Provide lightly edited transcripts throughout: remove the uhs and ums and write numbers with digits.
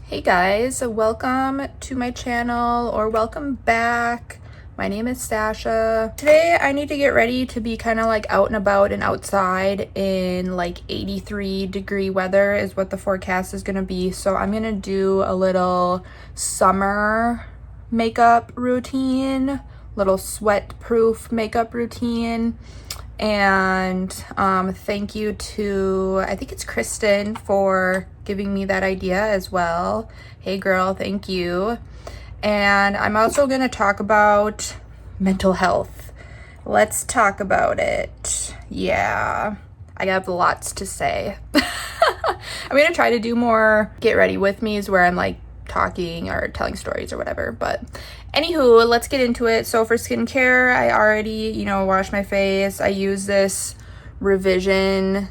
Hey guys, welcome to my channel, or welcome back. My name is Sasha. Today I need to get ready to be kind of like out and about and outside in like 83-degree weather is what the forecast is going to be. So I'm going to do a little summer makeup routine, little sweat-proof makeup routine. And thank you to, I think it's Kristen, for giving me that idea as well. Hey girl, thank you. And I'm also going to talk about mental health. Let's talk about it. Yeah, I have lots to say. I'm going to try to do more get ready with me's where I'm like talking or telling stories or whatever, but anywho, let's get into it. So for skincare, I already, wash my face. I use this Revision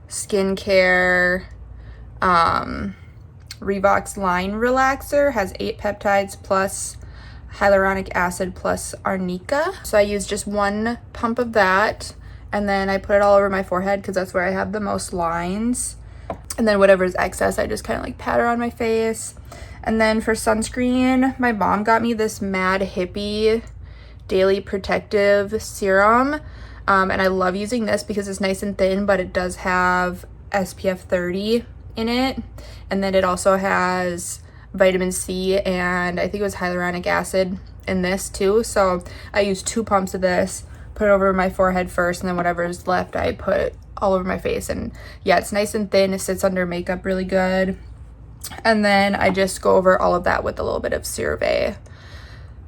skincare Revox line relaxer. Has 8 peptides plus hyaluronic acid plus arnica. So I use just 1 pump of that, and then I put it all over my forehead because that's where I have the most lines. And then whatever's excess, I just kind of like pat around my face. And then for sunscreen, my mom got me this Mad Hippie Daily Protective Serum. And I love using this because it's nice and thin, but it does have SPF 30 in it. And then it also has vitamin C and I think it was hyaluronic acid in this too. So I use 2 pumps of this, put it over my forehead first, and then whatever is left I put all over my face. And yeah, it's nice and thin. It sits under makeup really good. And then I just go over all of that with a little bit of CeraVe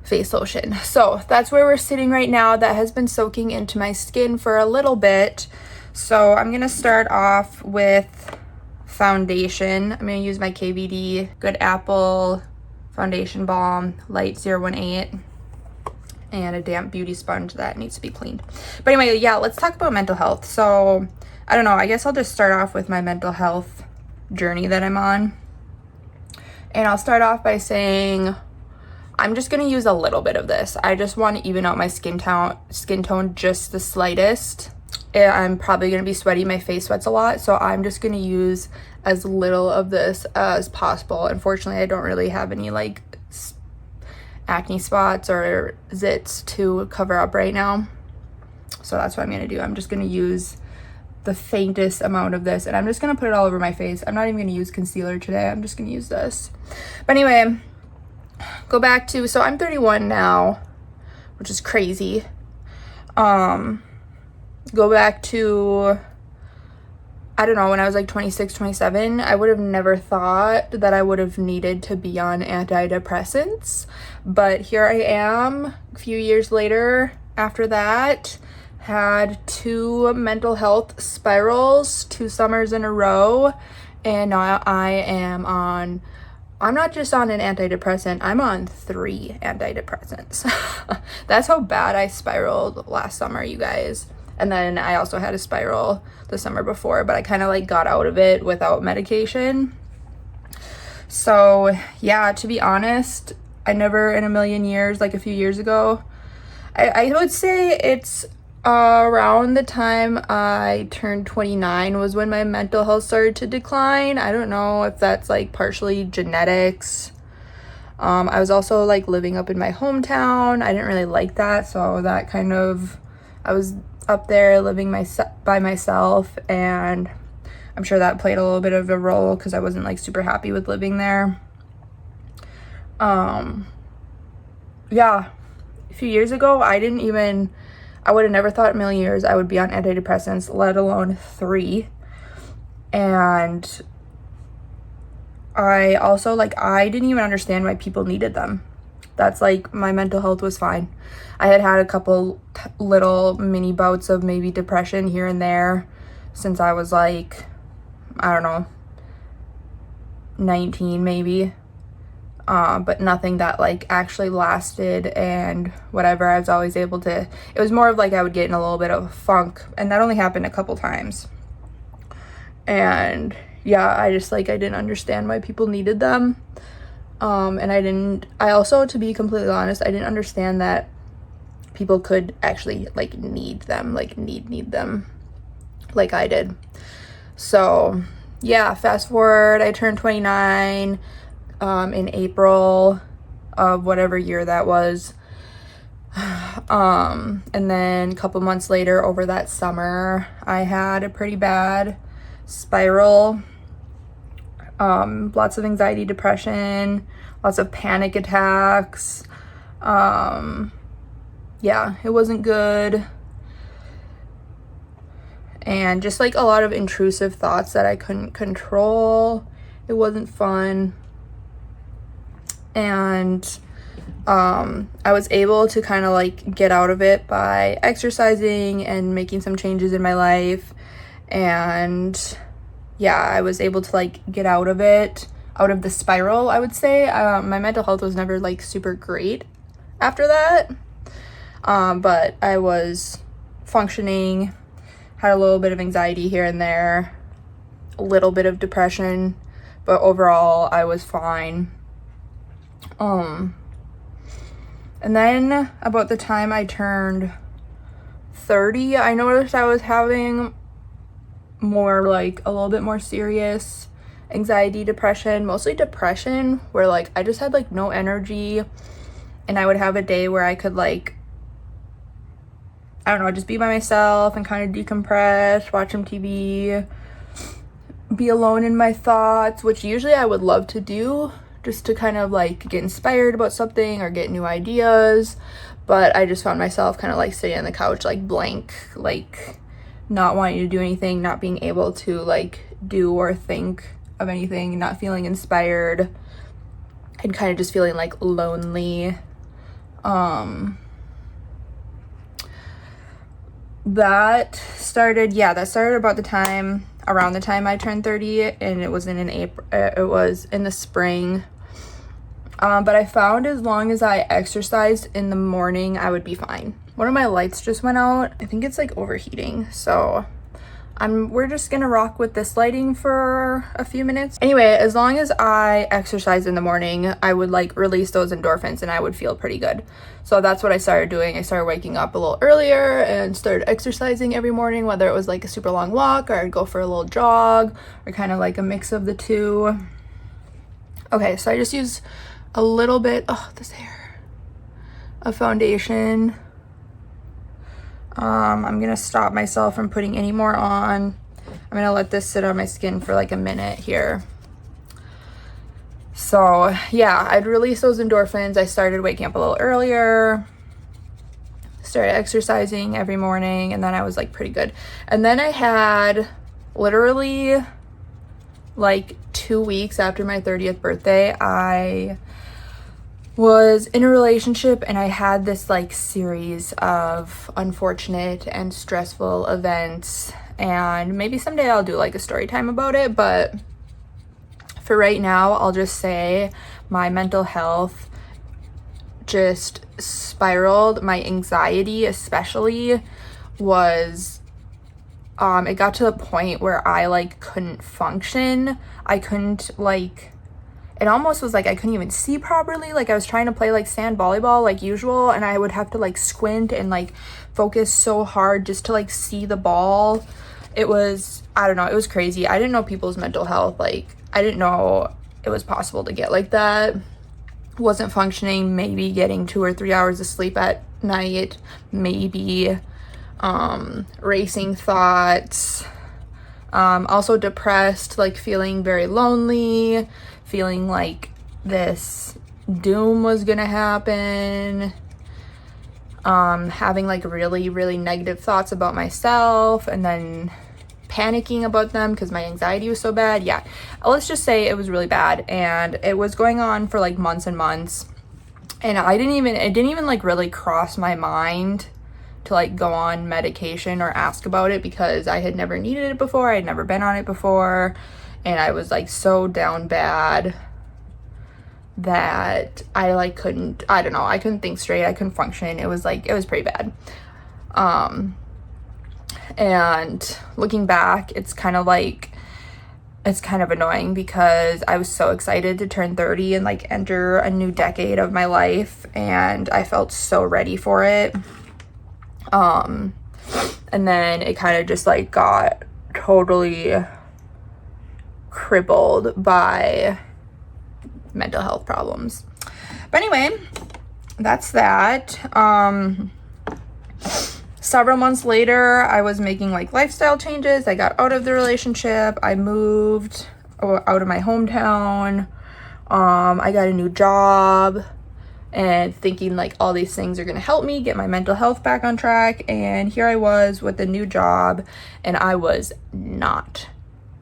face lotion. So that's where we're sitting right now. That has been soaking into my skin for a little bit. So I'm gonna start off with foundation. I'm gonna use my KVD Good Apple Foundation Balm Light 018 and a damp beauty sponge that needs to be cleaned. But anyway, yeah, let's talk about mental health. So I don't know, I guess I'll just start off with my mental health journey that I'm on. And I'll start off by saying I'm just going to use a little bit of this. I just want to even out my skin tone just the slightest. I'm probably going to be sweaty. My face sweats a lot. So I'm just going to use as little of this as possible. Unfortunately, I don't really have any like acne spots or zits to cover up right now. So that's what I'm going to do. I'm just going to use the faintest amount of this, and I'm just going to put it all over my face. I'm not even going to use concealer today. I'm just going to use this. But anyway, go back to, so I'm 31 now, which is crazy. Go back to, I don't know, when I was like 26, 27, I would have never thought that I would have needed to be on antidepressants. But here I am a few years later after that. Had 2 mental health spirals 2 summers in a row, and now I am on, I'm not just on an antidepressant, I'm on 3 antidepressants. That's how bad I spiraled last summer, you guys. And then I also had a spiral the summer before, but I kind of like got out of it without medication. So yeah, to be honest, I never in a million years, like a few years ago, I would say it's around the time I turned 29 was when my mental health started to decline. I don't know if that's like partially genetics. I was also like living up in my hometown. I didn't really like that, so that kind of, I was up there living by myself, and I'm sure that played a little bit of a role because I wasn't like super happy with living there. Yeah, a few years ago I would have never thought in a million years I would be on antidepressants, let alone 3. And I also, I didn't even understand why people needed them. That's like, my mental health was fine. I had a couple little mini bouts of maybe depression here and there since I was like, I don't know, 19 maybe. But nothing that like actually lasted and whatever. I was always able to, it was more of like I would get in a little bit of a funk, and that only happened a couple times. And yeah, I just I didn't understand why people needed them. And I also, to be completely honest, I didn't understand that people could actually need them, need them like I did. So yeah, fast forward, I turned 29. in April of whatever year that was. And then a couple months later, over that summer, I had a pretty bad spiral. Lots of anxiety, depression, lots of panic attacks. Yeah, it wasn't good. And just like a lot of intrusive thoughts that I couldn't control. It wasn't fun. And I was able to kind of like get out of it by exercising and making some changes in my life. And yeah, I was able to like get out of it, out of the spiral, I would say. My mental health was never like super great after that. But I was functioning, had a little bit of anxiety here and there, a little bit of depression, but overall I was fine. And then about the time I turned 30, I noticed I was having more like a little bit more serious anxiety, depression, mostly depression, where like I just had like no energy, and I would have a day where I could like, I don't know, just be by myself and kind of decompress, watch some TV, be alone in my thoughts, which usually I would love to do just to kind of like get inspired about something or get new ideas. But I just found myself kind of like sitting on the couch, like blank, like not wanting to do anything, not being able to like do or think of anything, not feeling inspired, and kind of just feeling like lonely. That started around the time I turned 30, and it was in April. It was in the spring. But I found as long as I exercised in the morning, I would be fine. One of my lights just went out. I think it's like overheating, so we're just gonna rock with this lighting for a few minutes. Anyway, as long as I exercised in the morning, I would like release those endorphins and I would feel pretty good. So that's what I started doing. I started waking up a little earlier and started exercising every morning, whether it was like a super long walk or I'd go for a little jog or kind of like a mix of the two. Okay, so I just used a little bit, this hair, of foundation. I'm gonna stop myself from putting any more on. I'm gonna let this sit on my skin for like a minute here. So yeah, I'd release those endorphins. I started waking up a little earlier, started exercising every morning, and then I was like pretty good. And then I had literally like 2 weeks after my 30th birthday, I was in a relationship, and I had this like series of unfortunate and stressful events, and maybe someday I'll do like a story time about it, but for right now I'll just say my mental health just spiraled. My anxiety especially was it got to the point where I like couldn't function. I couldn't like, it almost was like I couldn't even see properly. Like I was trying to play like sand volleyball like usual, and I would have to like squint and like focus so hard just to like see the ball. It was, I don't know, it was crazy. I didn't know people's mental health, like I didn't know it was possible to get like that. Wasn't functioning, maybe getting 2 or 3 hours of sleep at night, maybe racing thoughts, also depressed, like feeling very lonely, feeling like this doom was gonna happen, having like really, really negative thoughts about myself, and then panicking about them because my anxiety was so bad. Yeah, let's just say it was really bad, and it was going on for like months and months, and it didn't even like really cross my mind to like go on medication or ask about it, because I had never needed it before. I had never been on it before, and I was like so down bad that I like couldn't think straight. I couldn't function. It was pretty bad. And looking back, it's kind of annoying because I was so excited to turn 30 and like enter a new decade of my life, and I felt so ready for it. And then it kind of just like got totally crippled by mental health problems. But anyway, that's that. Several months later, I was making like lifestyle changes. I got out of the relationship. I moved out of my hometown. I got a new job and thinking like all these things are going to help me get my mental health back on track. And here I was with a new job and I was not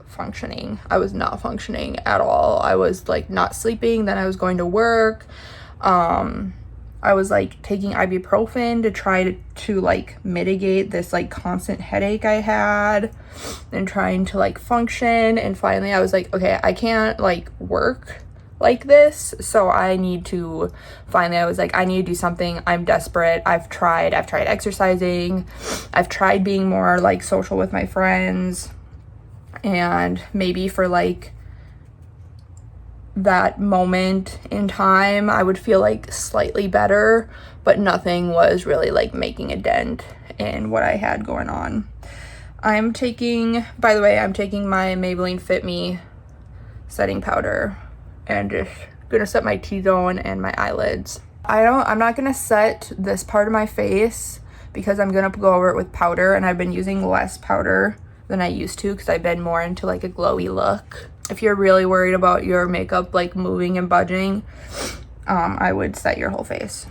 functioning. I was not functioning at all. I was like not sleeping. Then I was going to work. I was like taking ibuprofen to try to like mitigate this like constant headache I had and trying to like function. And finally I was like, okay, I can't like work like this. So I need to, finally I was like, I need to do something. I'm desperate. I've tried exercising. I've tried being more like social with my friends, and maybe for like that moment in time I would feel like slightly better, but nothing was really like making a dent in what I had going on. I'm taking, by the way, I'm taking my Maybelline Fit Me setting powder and just gonna set my T-zone and my eyelids. I'm not gonna set this part of my face because I'm gonna go over it with powder, and I've been using less powder than I used to because I've been more into like a glowy look. If you're really worried about your makeup like moving and budging, I would set your whole face,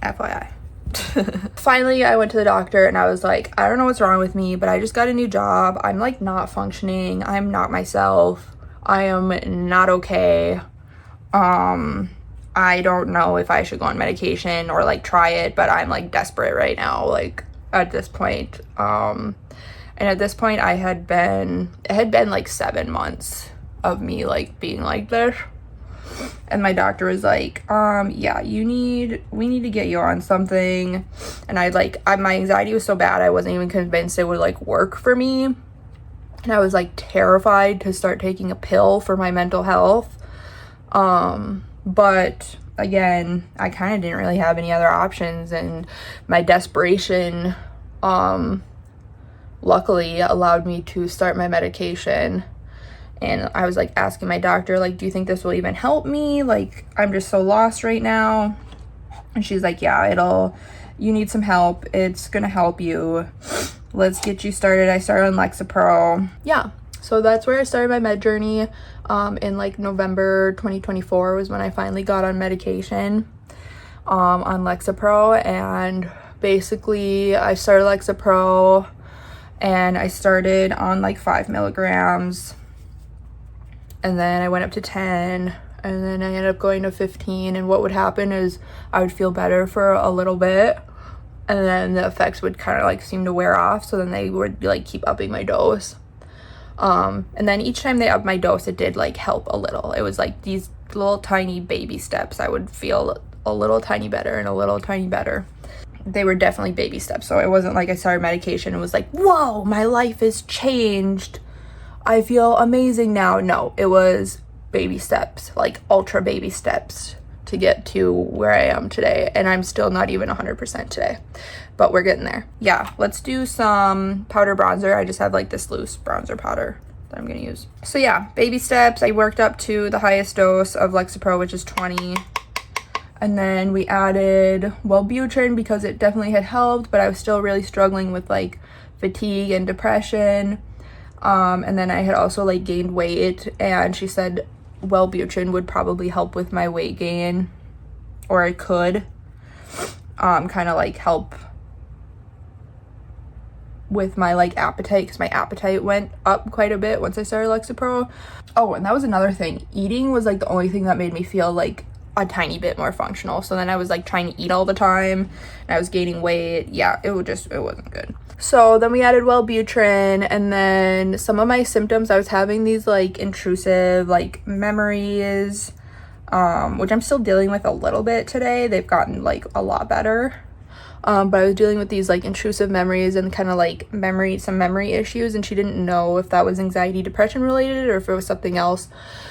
FYI. Finally, I went to the doctor and I was like, I don't know what's wrong with me, but I just got a new job. I'm like not functioning. I'm not myself. I am not okay. I don't know if I should go on medication or like try it, but I'm like desperate right now, like at this point. And at this point it had been like 7 months of me like being like this, and my doctor was like, yeah, we need to get you on something. And my anxiety was so bad I wasn't even convinced it would like work for me, and I was like terrified to start taking a pill for my mental health. But again, I kind of didn't really have any other options, and my desperation luckily allowed me to start my medication. And I was like asking my doctor, like, do you think this will even help me? Like, I'm just so lost right now. And she's like, yeah, you need some help. It's gonna help you. Let's get you started. I started on Lexapro. Yeah, so that's where I started my med journey. In like November 2024 was when I finally got on medication on Lexapro. And basically I started Lexapro and I started on like 5 milligrams. And then I went up to 10, and then I ended up going to 15. And what would happen is I would feel better for a little bit, and then the effects would kind of like seem to wear off. So then they would like keep upping my dose. And then each time they upped my dose, it did like help a little. It was like these little tiny baby steps. I would feel a little tiny better and a little tiny better. They were definitely baby steps. So it wasn't like I started medication and was like, whoa, my life is changed. I feel amazing now. No, it was baby steps, like ultra baby steps to get to where I am today. And I'm still not even 100% today, but we're getting there. Yeah, let's do some powder bronzer. I just have like this loose bronzer powder that I'm gonna use. So yeah, baby steps. I worked up to the highest dose of Lexapro, which is 20. And then we added Wellbutrin because it definitely had helped, but I was still really struggling with like fatigue and depression. And then I had also like gained weight, and she said Wellbutrin would probably help with my weight gain, or it could kind of like help with my like appetite, because my appetite went up quite a bit once I started Lexapro. Oh, and that was another thing. Eating was like the only thing that made me feel like a tiny bit more functional. So then I was like trying to eat all the time and I was gaining weight. Yeah, it wasn't good. So then we added Wellbutrin, and then some of my symptoms, I was having these like intrusive like memories, which I'm still dealing with a little bit today. They've gotten like a lot better. But I was dealing with these like intrusive memories and kind of like some memory issues, and she didn't know if that was anxiety, depression related or if it was something else.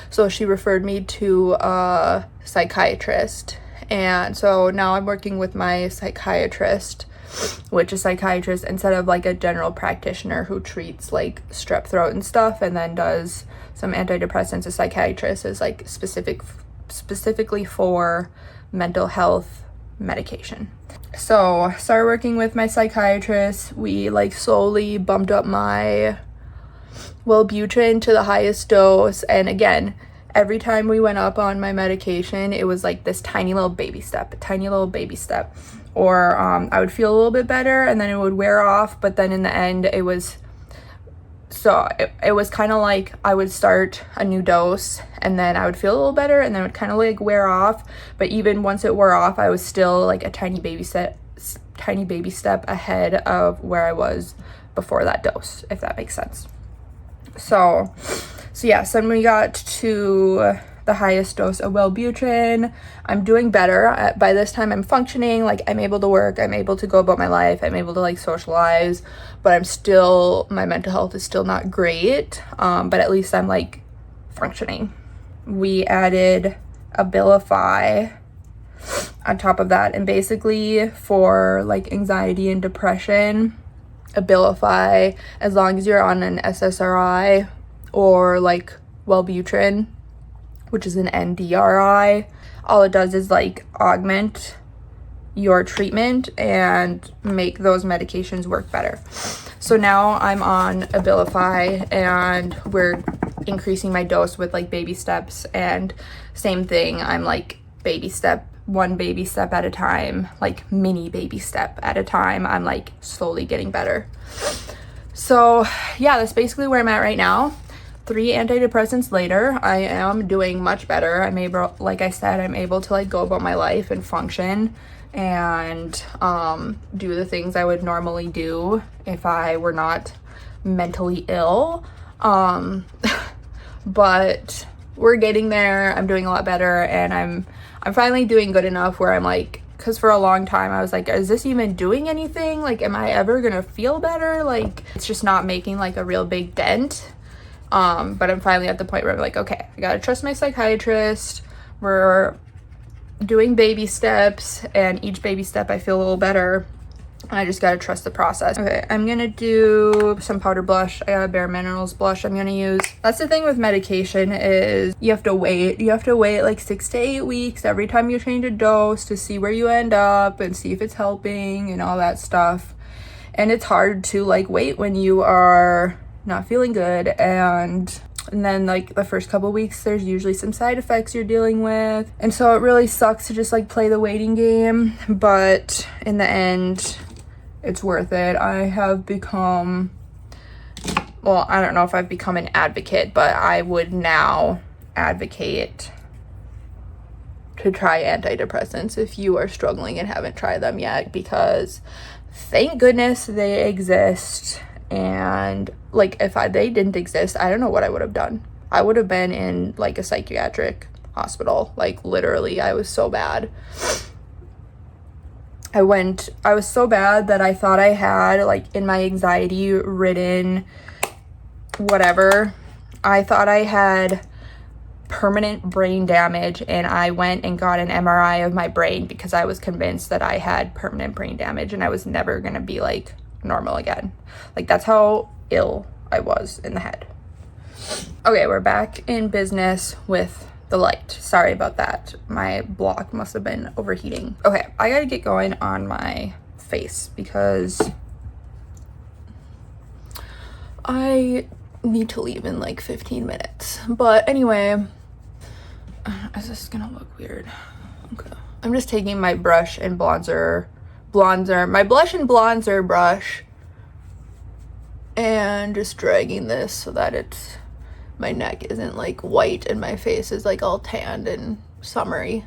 So she referred me to a psychiatrist. And so now I'm working with my psychiatrist, which a psychiatrist, instead of like a general practitioner who treats like strep throat and stuff and then does some antidepressants, a psychiatrist is like specific specifically for mental health medication. So started working with my psychiatrist. We like slowly bumped up my Wellbutrin to the highest dose, and again, every time we went up on my medication, it was like this tiny little baby step, or I would feel a little bit better and then it would wear off, but then in the end it was kind of like I would start a new dose and then I would feel a little better and then it would kind of like wear off, but even once it wore off, I was still like a tiny baby step ahead of where I was before that dose, if that makes sense. So yes, then we got to the highest dose of Wellbutrin. I'm doing better. By this time I'm functioning, like I'm able to work, I'm able to go about my life, I'm able to like socialize, but my mental health is still not great, but at least I'm like functioning. We added Abilify on top of that, and basically for like anxiety and depression, Abilify, as long as you're on an SSRI or like Wellbutrin, which is an NDRI, all it does is like augment your treatment and make those medications work better. So now I'm on Abilify and we're increasing my dose with like baby steps, and same thing, I'm like one baby step at a time, like mini baby step at a time. I'm like slowly getting better. So yeah, that's basically where I'm at right now. 3 antidepressants later, I am doing much better. I'm able, like I said, I'm able to like go about my life and function and do the things I would normally do if I were not mentally ill. But we're getting there. I'm doing a lot better, and I'm finally doing good enough where I'm like, because for a long time I was like, is this even doing anything? Like, am I ever gonna feel better? Like, it's just not making like a real big dent. But I'm finally at the point where I'm like, okay, I gotta trust my psychiatrist. We're doing baby steps, and each baby step I feel a little better. I just gotta trust the process. Okay, I'm gonna do some powder blush. I got a Bare Minerals blush I'm gonna use. That's the thing with medication, is you have to wait. You have to wait like 6 to 8 weeks every time you change a dose to see where you end up and see if it's helping and all that stuff. And it's hard to like wait when you are not feeling good, and then like the first couple weeks there's usually some side effects you're dealing with, and so it really sucks to just like play the waiting game, but in the end it's worth it. I have become, well, I don't know if I've become an advocate, but I would now advocate to try antidepressants if you are struggling and haven't tried them yet, because thank goodness they exist. And like, if they didn't exist, I don't know what I would have done. I would have been in like a psychiatric hospital. Like, literally, I was so bad. I was so bad that I thought I had, like, in my anxiety ridden whatever, I thought I had permanent brain damage, and I went and got an MRI of my brain because I was convinced that I had permanent brain damage and I was never gonna be like normal again. Like, that's how ill I was in the head. Okay, we're back in business with the light. Sorry about that. My block must have been overheating. Okay, I gotta get going on my face because I need to leave in like 15 minutes. But anyway, is this gonna look weird? Okay. I'm just taking my brush and my blush and bronzer brush, and just dragging this so that my neck isn't like white and my face is like all tanned and summery.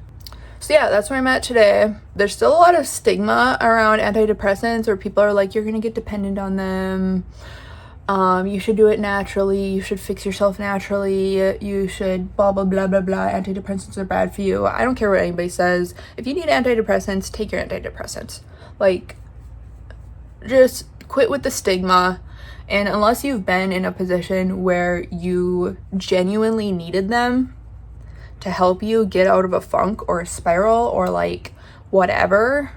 So yeah, that's where I'm at today. There's still a lot of stigma around antidepressants, where people are like, you're gonna get dependent on them. You should do it naturally. You should fix yourself naturally. You should blah, blah, blah, blah, blah. Antidepressants are bad for you. I don't care what anybody says. If you need antidepressants, take your antidepressants. Like, just quit with the stigma. And unless you've been in a position where you genuinely needed them to help you get out of a funk or a spiral or like whatever,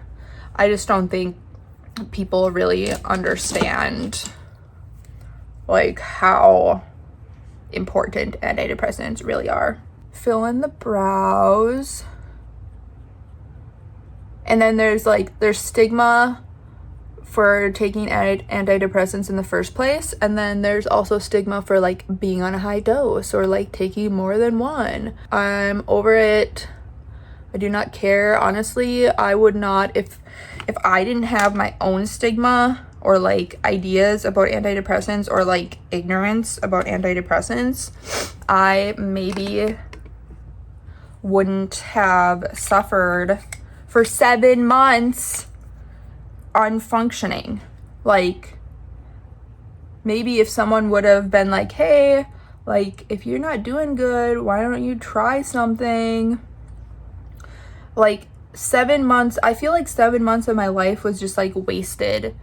I just don't think people really understand like how important antidepressants really are. fill in the brows. And then there's stigma for taking antidepressants in the first place, and then there's also stigma for like being on a high dose or like taking more than one. I'm over it. I do not care. Honestly, I would not, if I didn't have my own stigma or like ideas about antidepressants or like ignorance about antidepressants, I maybe wouldn't have suffered for 7 months unfunctioning. Like, maybe if someone would have been like, hey, like, if you're not doing good, why don't you try something? Like, 7 months, I feel like 7 months of my life was just like wasted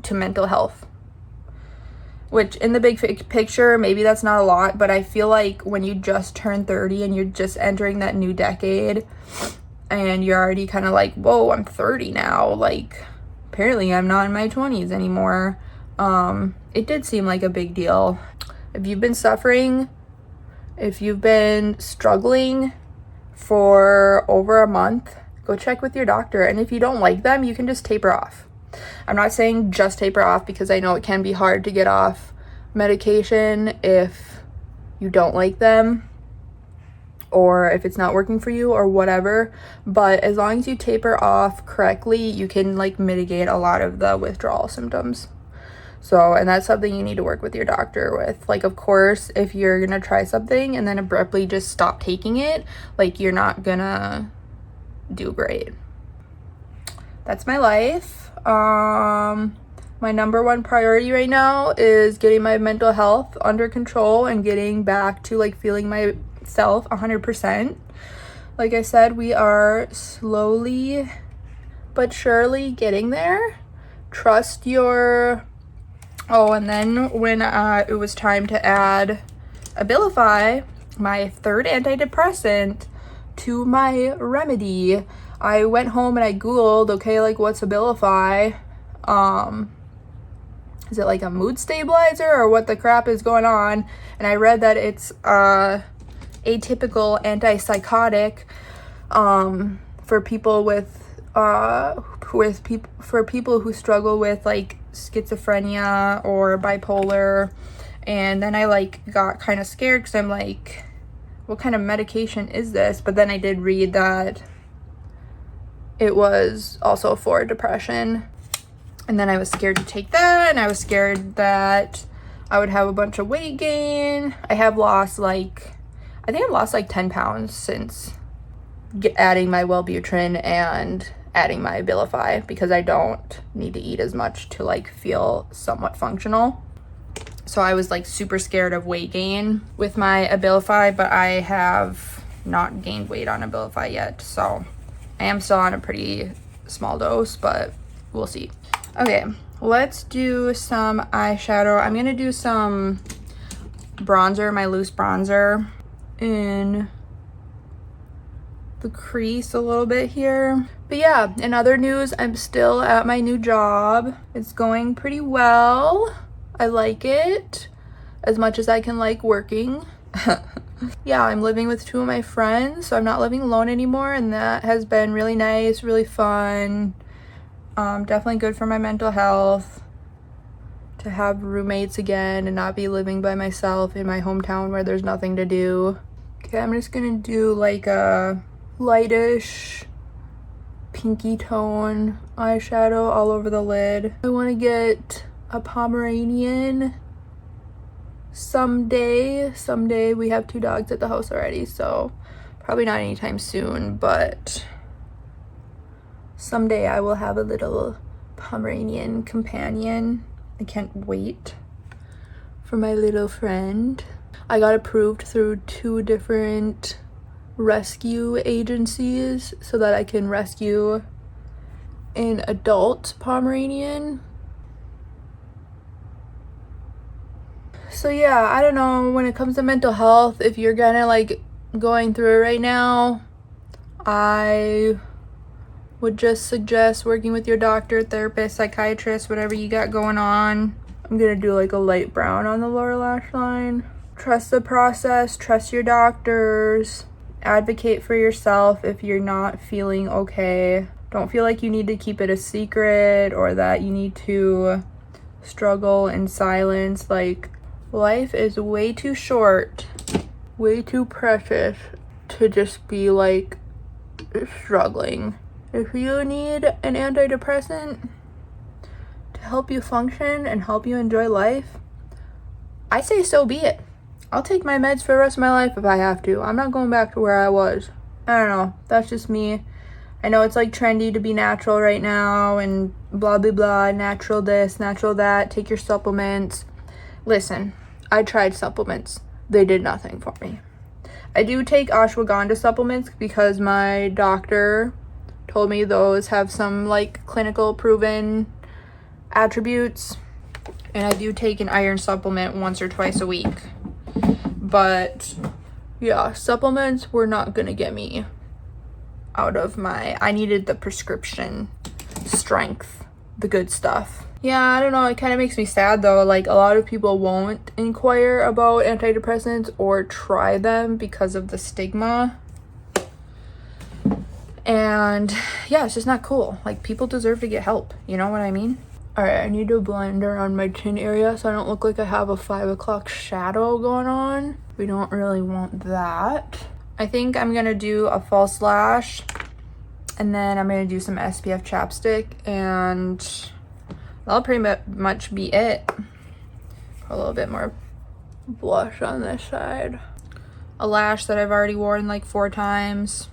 to mental health, which in the big picture, maybe that's not a lot, but I feel like when you just turn 30 and you're just entering that new decade and you're already kind of like, whoa, I'm 30 now, like, apparently I'm not in my 20s anymore. It did seem like a big deal. If you've been suffering, if you've been struggling for over a month, go check with your doctor. And if you don't like them, you can just taper off. I'm not saying just taper off, because I know it can be hard to get off medication if you don't like them or if it's not working for you or whatever. But as long as you taper off correctly, you can like mitigate a lot of the withdrawal symptoms. So, and that's something you need to work with your doctor with. Like, of course, if you're gonna try something and then abruptly just stop taking it, like, you're not gonna do great. That's my life. My number one priority right now is getting my mental health under control and getting back to like feeling myself 100%. Like I said, we are slowly but surely getting there. Trust your... Oh, and then when it was time to add Abilify, my third antidepressant, to my remedy, I went home and I Googled, okay, like, what's Abilify? Is it like a mood stabilizer or what the crap is going on? And I read that it's atypical antipsychotic for people who struggle with like schizophrenia or bipolar. And then I like got kind of scared because I'm like, what kind of medication is this? But then I did read that it was also for depression. And then I was scared to take that, and I was scared that I would have a bunch of weight gain. I think I've lost like 10 pounds since adding my Wellbutrin and adding my Abilify, because I don't need to eat as much to like feel somewhat functional. So I was like super scared of weight gain with my Abilify, but I have not gained weight on Abilify yet. So I am still on a pretty small dose, but we'll see. Okay, let's do some eyeshadow. I'm gonna do some bronzer, my loose bronzer, in the crease a little bit here. But yeah, in other news, I'm still at my new job. It's going pretty well. I like it as much as I can like working. Yeah, I'm living with 2 of my friends, so I'm not living alone anymore, and that has been really nice, really fun. Definitely good for my mental health to have roommates again and not be living by myself in my hometown where there's nothing to do. Okay, I'm just gonna do like a lightish pinky tone eyeshadow all over the lid. I want to get a Pomeranian someday. We have 2 dogs at the house already, so probably not anytime soon, but someday I will have a little Pomeranian companion. I can't wait for my little friend. I got approved through 2 different rescue agencies so that I can rescue an adult Pomeranian. So yeah, I don't know, when it comes to mental health, if you're kind of like going through it right now, I would just suggest working with your doctor, therapist, psychiatrist, whatever you got going on. I'm gonna do like a light brown on the lower lash line. Trust the process, trust your doctors, advocate for yourself if you're not feeling okay. Don't feel like you need to keep it a secret or that you need to struggle in silence. Like, life is way too short, way too precious to just be like struggling. If you need an antidepressant to help you function and help you enjoy life, I say so be it. I'll take my meds for the rest of my life if I have to. I'm not going back to where I was. I don't know. That's just me. I know it's like trendy to be natural right now and blah, blah, blah. Natural this, natural that. Take your supplements. Listen, I tried supplements. They did nothing for me. I do take ashwagandha supplements because my doctor told me those have some like clinical proven attributes. And I do take an iron supplement once or twice a week. But yeah, supplements were not gonna get me out of I needed the prescription strength, the good stuff. Yeah, I don't know, it kind of makes me sad though. Like, a lot of people won't inquire about antidepressants or try them because of the stigma. And yeah, it's just not cool. Like, people deserve to get help, you know what I mean? Alright, I need to blend around my chin area so I don't look like I have a 5 o'clock shadow going on. We don't really want that. I think I'm gonna do a false lash, and then I'm gonna do some SPF chapstick, and that'll pretty much be it. Put a little bit more blush on this side. A lash that I've already worn like 4 times.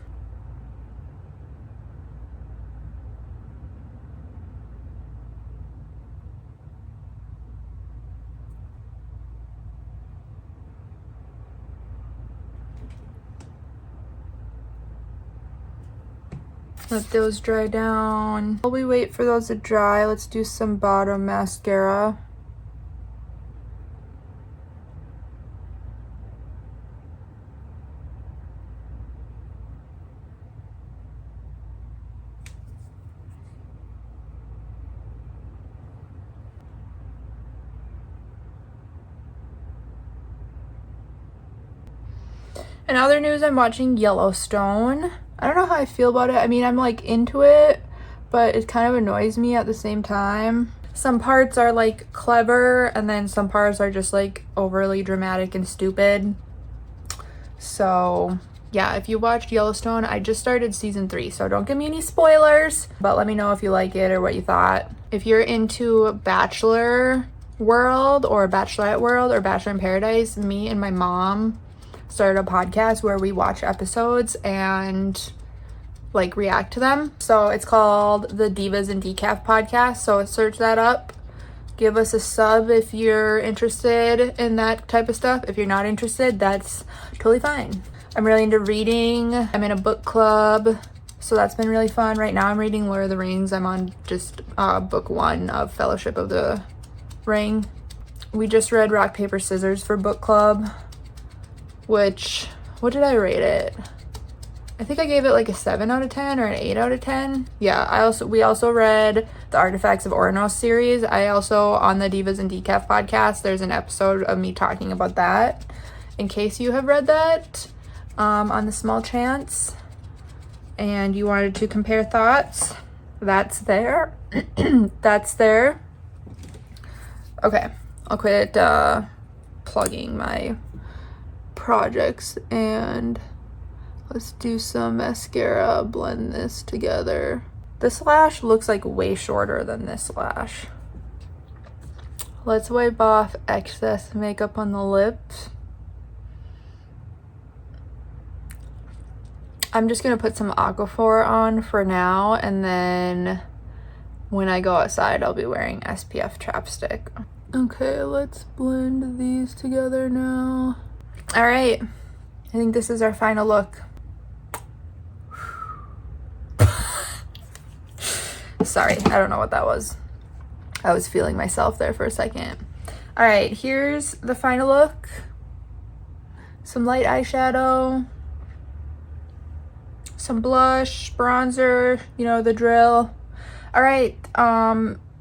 Let those dry down. While we wait for those to dry, let's do some bottom mascara. In other news, I'm watching Yellowstone. I don't know how I feel about it. I mean, I'm like into it, but it kind of annoys me at the same time. Some parts are like clever, and then some parts are just like overly dramatic and stupid. So yeah, if you watched Yellowstone, I just started season 3, so don't give me any spoilers, but let me know if you like it or what you thought. If you're into Bachelor World or Bachelorette World or Bachelor in Paradise, me and my mom started a podcast where we watch episodes and like react to them. So it's called the Divas and Decaf podcast. So search that up. Give us a sub if you're interested in that type of stuff. If you're not interested, that's totally fine. I'm really into reading. I'm in a book club, so that's been really fun. Right now I'm reading Lord of the Rings. I'm on just book 1 of Fellowship of the Ring. We just read Rock, Paper, Scissors for book club, which, what did I rate it? I think I gave it like a 7 out of 10 or an 8 out of 10. Yeah, we also read the Artifacts of Oranos series. I also, on the Divas and Decaf podcast, there's an episode of me talking about that, in case you have read that, on the small chance and you wanted to compare thoughts. That's there. That's there. Okay, I'll quit plugging my projects and let's do some mascara, blend this together. This lash looks like way shorter than this lash. Let's wipe off excess makeup on the lips. I'm just gonna put some Aquaphor on for now, and then when I go outside I'll be wearing SPF chapstick. Okay, let's blend these together now. All right, I think this is our final look. Sorry, I don't know what that was. I was feeling myself there for a second. All right, here's the final look. Some light eyeshadow, some blush, bronzer, you know the drill. All right,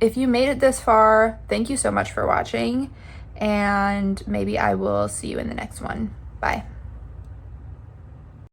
if you made it this far, thank you so much for watching. and maybe I will see you in the next one. Bye.